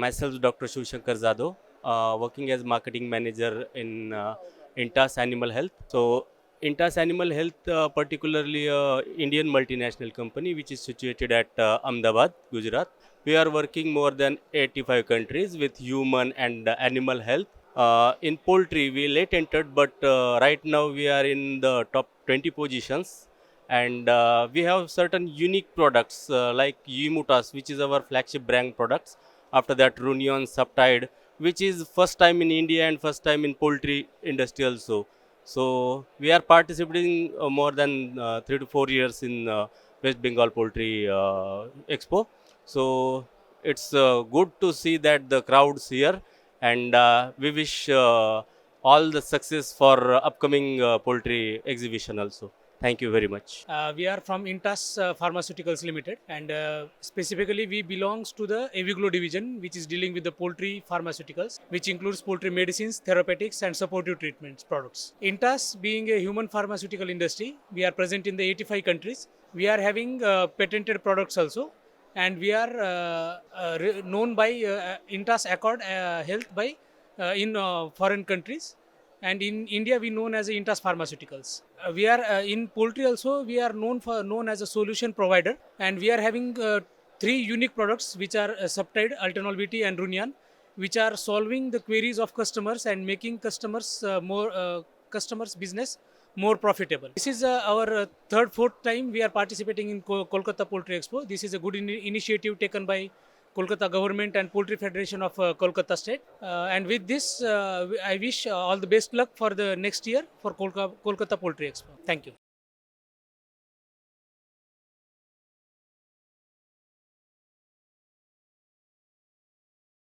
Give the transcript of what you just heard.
Myself, Dr. Shivshankar Zado, working as marketing manager in Intas Animal Health. So, Intas Animal Health, particularly a Indian multinational company which is situated at Ahmedabad, Gujarat. We are working more than 85 countries with human and animal health. In poultry, we late entered, but right now we are in the top 20 positions, and we have certain unique products like Yimutas, which is our flagship brand products. After that, Runeon Subtide, which is first time in India and first time in poultry industry also. So we are participating more than 3 to 4 years in West Bengal Poultry Expo. So it's good to see that the crowds here, and we wish all the success for upcoming poultry exhibition also. Thank you very much. We are from Intas Pharmaceuticals Limited, and specifically we belongs to the Aviglo division, which is dealing with the poultry pharmaceuticals, which includes poultry medicines, therapeutics, and supportive treatments products. Intas, being a human pharmaceutical industry, we are present in the 85 countries. We are having patented products also, and we are known by Intas Accord Health by in foreign countries, and in India we known as Intas Pharmaceuticals. We are in poultry also. We are known as a solution provider, and we are having three unique products which are Subtide, Altanol VT, and Runeon, which are solving the queries of customers and making customers business more profitable. This is our fourth time we are participating in Kolkata Poultry Expo. This is a good initiative taken by Kolkata government and Poultry Federation of Kolkata state. And with this, I wish all the best luck for the next year for Kolkata Poultry Expo. Thank you.